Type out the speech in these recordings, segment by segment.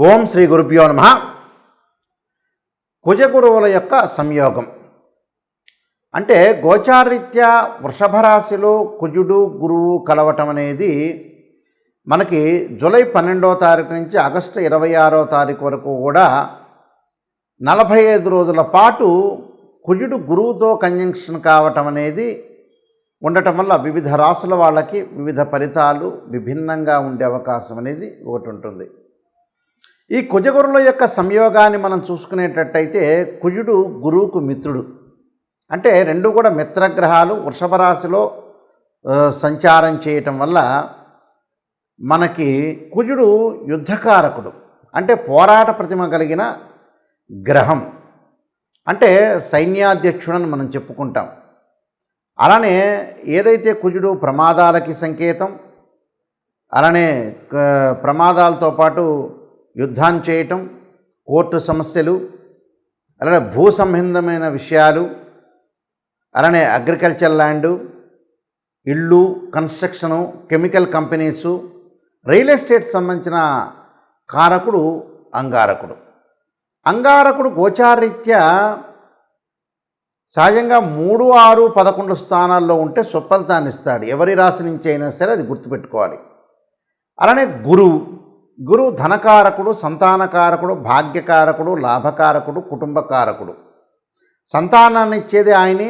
ఓం శ్రీ గురుభ్యో నమః. కుజగురువుల యొక్క సంయోగం అంటే గోచారరీత్యా వృషభ రాశిలో కుజుడు గురువు కలవటం అనేది మనకి జూలై 12వ తారీఖు నుంచి ఆగస్టు 26వ తారీఖు వరకు కూడా 45 రోజుల పాటు కుజుడు గురువుతో కంజంక్షన్ కావటం అనేది ఉండటం వల్ల వివిధ రాశుల వాళ్ళకి వివిధ ఫలితాలు విభిన్నంగా ఉండే అవకాశం అనేది ఒకటి ఉంటుంది. ఈ కుజగురుల యొక్క సంయోగాన్ని మనం చూసుకునేటట్టయితే కుజుడు గురువుకు మిత్రుడు, అంటే రెండు కూడా మిత్రగ్రహాలు వృషభ రాశిలో సంచారం చేయటం వల్ల మనకి కుజుడు యుద్ధకారకుడు, అంటే పోరాట ప్రతిమ కలిగిన గ్రహం, అంటే సైన్యాధ్యక్షుడని మనం చెప్పుకుంటాం. అలానే ఏదైతే కుజుడు ప్రమాదాలకి సంకేతం, అలానే ప్రమాదాలతో పాటు యుద్ధం చేయటం, కోర్టు సమస్యలు, అలానే భూ సంబంధమైన విషయాలు, అలానే అగ్రికల్చర్ ల్యాండు, ఇళ్ళు, construction, chemical companies, real estate సంబంధించిన కారకుడు అంగారకుడు. అంగారకుడు గోచారరీత్యా సహజంగా 3, 6, 11 స్థానాల్లో ఉంటే సుఫలితాన్ని ఇస్తాడు. ఎవరి రాశి నుంచి అయినా సరే అది గుర్తుపెట్టుకోవాలి. అలానే గురువు ధనకారకుడు, సంతానకారకుడు, భాగ్యకారకుడు, లాభకారకుడు, కుటుంబకారకుడు. సంతానాన్ని ఇచ్చేది ఆయనే,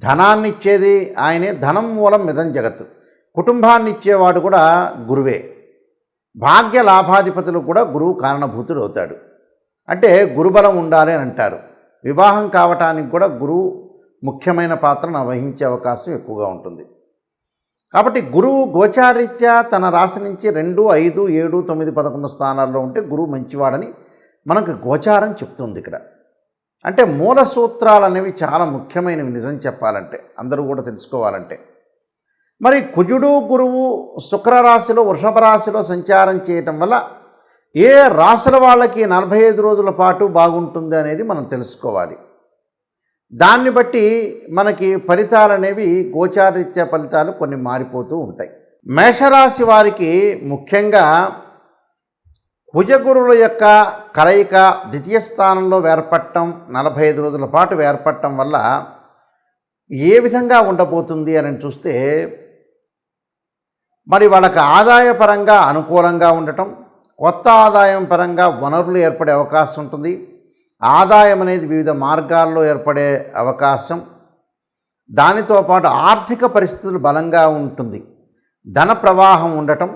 ధనాన్ని ఇచ్చేది ఆయనే. ధనం మూలం మిదం జగత్తు. కుటుంబాన్ని ఇచ్చేవాడు కూడా గురువే. భాగ్య లాభాధిపతులు కూడా గురువు కారణభూతుడు అవుతాడు. అంటే గురుబలం ఉండాలి అని అంటారు. వివాహం కావటానికి కూడా గురువు ముఖ్యమైన పాత్రను వహించే అవకాశం ఎక్కువగా ఉంటుంది. కాబట్టి గురువు గోచారీత్యా తన రాశి నుంచి 2, 5, 7, 9, 11 స్థానాల్లో ఉంటే గురువు మంచివాడని మనకు గోచారం చెప్తుంది. ఇక్కడ అంటే మూల సూత్రాలు అనేవి చాలా ముఖ్యమైనవి నిజం చెప్పాలంటే, అందరూ కూడా తెలుసుకోవాలంటే. మరి కుజుడు గురువు శుక్రరాశిలో వృషభ రాశిలో సంచారం చేయటం వల్ల ఏ రాశుల వాళ్ళకి 45 రోజుల పాటు బాగుంటుంది అనేది మనం తెలుసుకోవాలి. దాన్ని బట్టి మనకి ఫలితాలు అనేవి గోచారరీత్యా ఫలితాలు కొన్ని మారిపోతూ ఉంటాయి. మేషరాశి వారికి ముఖ్యంగా కుజగురువుల యొక్క కలయిక ద్వితీయ స్థానంలో ఏర్పడటం, 45 రోజుల పాటు ఏర్పడటం వల్ల ఏ విధంగా ఉండబోతుంది అని చూస్తే, మరి వాళ్ళకి ఆదాయపరంగా అనుకూలంగా ఉండటం, కొత్త ఆదాయం పరంగా వనరులు ఏర్పడే అవకాశం ఉంటుంది. ఆదాయం అనేది వివిధ మార్గాల్లో ఏర్పడే అవకాశం, దానితో పాటు ఆర్థిక పరిస్థితులు బలంగా ఉంటుంది. ధన ప్రవాహం ఉండటం,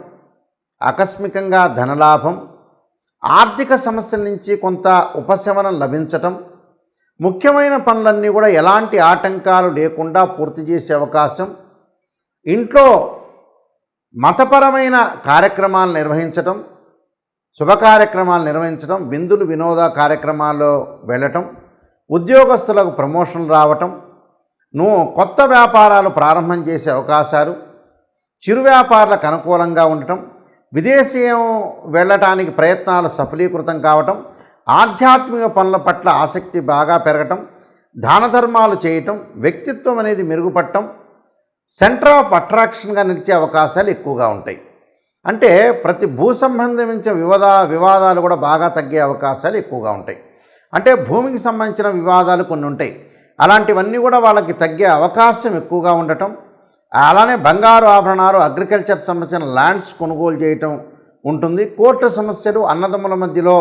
ఆకస్మికంగా ధనలాభం, ఆర్థిక సమస్యల నుంచి కొంత ఉపశమనం లభించటం, ముఖ్యమైన పనులన్నీ కూడా ఎలాంటి ఆటంకాలు లేకుండా పూర్తి చేసే అవకాశం, ఇంట్లో మతపరమైన కార్యక్రమాలు నిర్వహించటం, శుభ కార్యక్రమాలు నిర్వహించడం, విందులు వినోద కార్యక్రమాల్లో వెళ్ళటం, ఉద్యోగస్తులకు ప్రమోషన్లు రావటం, కొత్త వ్యాపారాలు ప్రారంభం చేసే అవకాశాలు, చిరు వ్యాపారులకు అనుకూలంగా ఉండటం, విదేశీయం వెళ్ళటానికి ప్రయత్నాలు సఫలీకృతం కావటం, ఆధ్యాత్మిక పనుల పట్ల ఆసక్తి బాగా పెరగటం, దాన ధర్మాలు చేయటం, వ్యక్తిత్వం అనేది మెరుగుపడటం, సెంటర్ ఆఫ్ అట్రాక్షన్గా నిలిచే అవకాశాలు ఎక్కువగా ఉంటాయి. అంటే ప్రతి భూ సంబంధించిన వివాదాలు కూడా బాగా తగ్గే అవకాశాలు ఎక్కువగా ఉంటాయి. అంటే భూమికి సంబంధించిన వివాదాలు కొన్ని ఉంటాయి, అలాంటివన్నీ కూడా వాళ్ళకి తగ్గే అవకాశం ఎక్కువగా ఉండటం. అలానే బంగారు ఆభరణాలు, అగ్రికల్చర్ సంబంధించిన ల్యాండ్స్ కొనుగోలు చేయటం ఉంటుంది. కోర్టు సమస్యలు, అన్నదమ్ముల మధ్యలో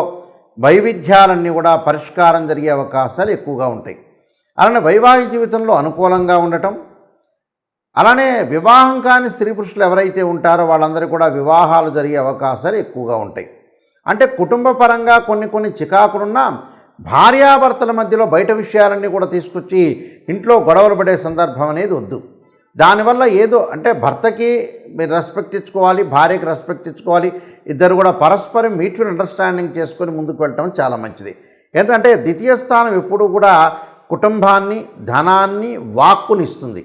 వైవిధ్యాలన్నీ కూడా పరిష్కారం జరిగే అవకాశాలు ఎక్కువగా ఉంటాయి. అలానే వైవాహిక జీవితంలో అనుకూలంగా ఉండటం, అలానే వివాహం కాని స్త్రీ పురుషులు ఎవరైతే ఉంటారో వాళ్ళందరూ కూడా వివాహాలు జరిగే అవకాశాలు ఎక్కువగా ఉంటాయి. అంటే కుటుంబ పరంగా కొన్ని చికాకులున్నా భార్యాభర్తల మధ్యలో బయట విషయాలన్నీ కూడా తీసుకొచ్చి ఇంట్లో గొడవలు పడే సందర్భం అనేది వద్దు. దానివల్ల ఏదో అంటే భర్తకి రెస్పెక్ట్ ఇచ్చుకోవాలి, భార్యకి రెస్పెక్ట్ ఇచ్చుకోవాలి. ఇద్దరు కూడా పరస్పరం మ్యూచువల్ అండర్స్టాండింగ్ చేసుకొని ముందుకు వెళ్ళటం చాలా మంచిది. ఎందుకంటే ద్వితీయ స్థానం ఎప్పుడూ కూడా కుటుంబాన్ని, ధనాన్ని, వాక్కుని ఇస్తుంది.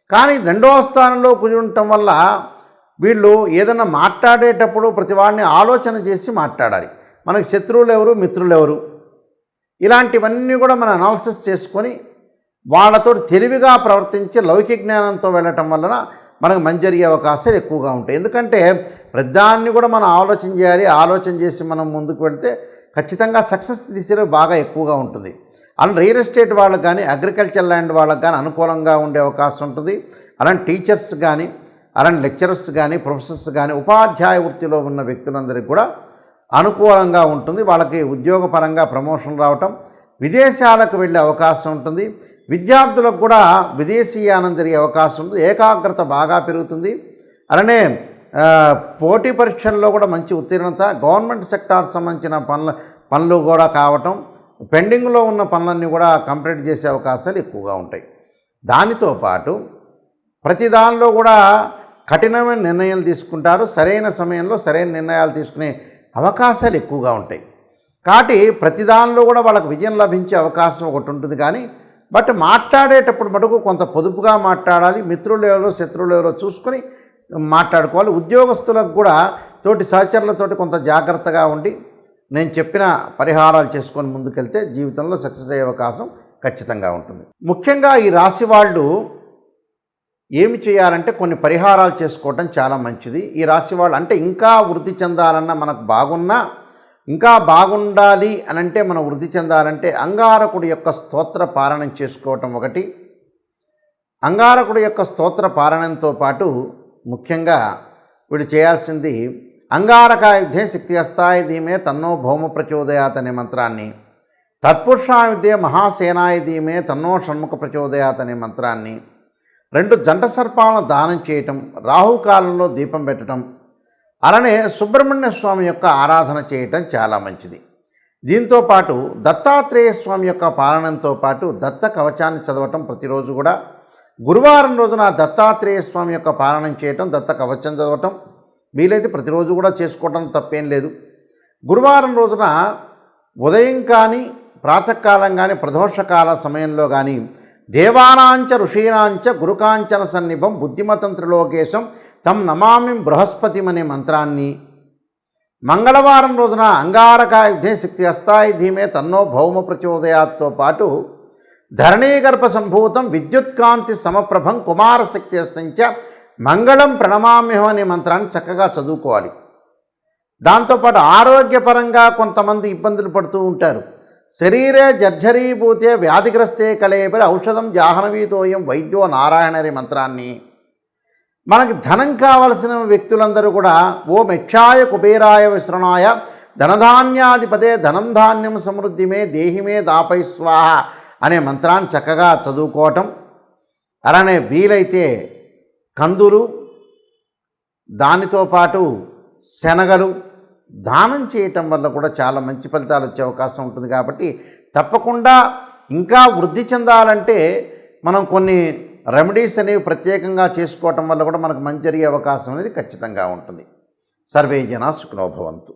కానీ 2వ స్థానంలో కుజుడు ఉండటం వల్ల వీళ్ళు ఏదైనా మాట్లాడేటప్పుడు ప్రతి వాడిని ఆలోచన చేసి మాట్లాడాలి. మనకు శత్రువులు ఎవరు, మిత్రులు ఎవరు, ఇలాంటివన్నీ కూడా మనం అనాలిసిస్ చేసుకొని వాళ్ళతో తెలివిగా ప్రవర్తించి లౌకిక జ్ఞానంతో వెళ్ళటం వలన మనకు మంచి జరిగే అవకాశాలు ఎక్కువగా ఉంటాయి. ఎందుకంటే ప్రతిదాన్ని కూడా మనం ఆలోచన చేయాలి. ఆలోచన చేసి మనం ముందుకు వెళ్తే ఖచ్చితంగా సక్సెస్ దిశలో బాగా ఎక్కువగా ఉంటుంది. అలాంటి రియల్ ఎస్టేట్ వాళ్ళకి కానీ, అగ్రికల్చర్ ల్యాండ్ వాళ్ళకి కానీ అనుకూలంగా ఉండే అవకాశం ఉంటుంది. అలాంటి టీచర్స్ కానీ, అలాంటి లెక్చరర్స్ కానీ, ప్రొఫెసర్స్ కానీ, ఉపాధ్యాయ వృత్తిలో ఉన్న వ్యక్తులందరికీ కూడా అనుకూలంగా ఉంటుంది. వాళ్ళకి ఉద్యోగపరంగా ప్రమోషన్ రావటం, విదేశాలకు వెళ్ళే అవకాశం ఉంటుంది. విద్యార్థులకు కూడా విదేశీయానం జరిగే అవకాశం ఉంది. ఏకాగ్రత బాగా పెరుగుతుంది. అలానే పోటీ పరీక్షల్లో కూడా మంచి ఉత్తీర్ణత, గవర్నమెంట్ సెక్టార్ సంబంధించిన పనులు కూడా కావటం, పెండింగ్లో ఉన్న పనులన్నీ కూడా కంప్లీట్ చేసే అవకాశాలు ఎక్కువగా ఉంటాయి. దానితో పాటు ప్రతి దానిలో కూడా కఠినమైన నిర్ణయాలు తీసుకుంటారు. సరైన సమయంలో సరైన నిర్ణయాలు తీసుకునే అవకాశాలు ఎక్కువగా ఉంటాయి. కాబట్టి ప్రతి దానిలో కూడా వాళ్ళకు విజయం లభించే అవకాశం ఒకటి ఉంటుంది. కానీ బట్ మాట్లాడేటప్పుడు మటుకు కొంత పొదుపుగా మాట్లాడాలి. మిత్రులు ఎవరో శత్రువులు ఎవరో చూసుకొని మాట్లాడుకోవాలి. ఉద్యోగస్తులకు కూడా తోటి సహచరులతోటి కొంత జాగ్రత్తగా ఉండి నేను చెప్పిన పరిహారాలు చేసుకొని ముందుకెళ్తే జీవితంలో సక్సెస్ అయ్యే అవకాశం ఖచ్చితంగా ఉంటుంది. ముఖ్యంగా ఈ రాశి వాళ్ళు ఏమి చేయాలంటే కొన్ని పరిహారాలు చేసుకోవటం చాలా మంచిది. ఈ రాశి వాళ్ళు అంటే ఇంకా వృద్ధి చెందాలన్నా, మనకు బాగున్నా ఇంకా బాగుండాలి అని అంటే, మనం వృద్ధి చెందాలంటే అంగారకుడి యొక్క స్తోత్ర పారాయణం చేసుకోవటం ఒకటి. అంగారకుడి యొక్క స్తోత్ర పారాయణంతో పాటు ముఖ్యంగా వీళ్ళు చేయాల్సింది అంగారకాయుధే శక్తిహస్తాయ ధీమే తన్నో భౌమ ప్రచోదయాత్ అనే మంత్రాన్ని, తత్పురుషాయుధే మహాసేనాయ ధీమే తన్నో షణ్ముఖ ప్రచోదయాత్ అనే మంత్రాన్ని, 2 జంట సర్పాలను దానం చేయటం, రాహుకాలంలో దీపం పెట్టడం, అలానే సుబ్రహ్మణ్య స్వామి యొక్క ఆరాధన చేయటం చాలా మంచిది. దీంతోపాటు దత్తాత్రేయ స్వామి యొక్క పాలనంతో పాటు దత్త కవచాన్ని చదవటం ప్రతిరోజు కూడా. గురువారం రోజున దత్తాత్రేయ స్వామి యొక్క పాలనం చేయటం, దత్త కవచం చదవటం వీలైతే ప్రతిరోజు కూడా చేసుకోవటం తప్పేం లేదు. గురువారం రోజున ఉదయం కానీ, ప్రాతకాలం కానీ, ప్రదోషకాల సమయంలో కానీ దేవానాంచ ఋషీనాంచ గురుకాంచన సన్నిభం బుద్ధిమతం త్రిలోకేశం తం నమామి బృహస్పతిం అనే మంత్రాన్ని, మంగళవారం రోజున అంగారకాయుధే శక్తి హస్తాయ ధీమే తన్నో భౌమ ప్రచోదయాత్తో పాటు ధరణీగర్భ సంభూతం విద్యుత్కాంతి సమప్రభం కుమారశక్తి హస్తంచ మంగళం ప్రణమామ్యహం అనే మంత్రాన్ని చక్కగా చదువుకోవాలి. దాంతోపాటు ఆరోగ్యపరంగా కొంతమంది ఇబ్బందులు పడుతూ ఉంటారు. శరీరే జర్జరీభూతే వ్యాధిగ్రస్తే కలేబరి ఔషధం జాహ్నవీతోయం వైద్యో నారాయణ అనే మంత్రాన్ని, మనకి ధనం కావలసిన వ్యక్తులందరూ కూడా ఓం యక్షాయ కుబేరాయ విశ్రణాయ ధనధాన్యాధిపతే ధనం ధాన్యం సమృద్ధిమే దేహిమే దాపై స్వాహ అనే మంత్రాన్ని చక్కగా చదువుకోవటం, అలానే వీలైతే కందులు, దానితో పాటు శనగలు దానం చేయటం వల్ల కూడా చాలా మంచి ఫలితాలు వచ్చే అవకాశం ఉంటుంది. కాబట్టి తప్పకుండా ఇంకా వృద్ధి చెందాలంటే మనం కొన్ని రెమెడీస్ అనేవి ప్రత్యేకంగా చేసుకోవటం వల్ల కూడా మనకు మంచి జరిగే అవకాశం అనేది ఖచ్చితంగా ఉంటుంది. సర్వే జనా సుఖినో భవంతు.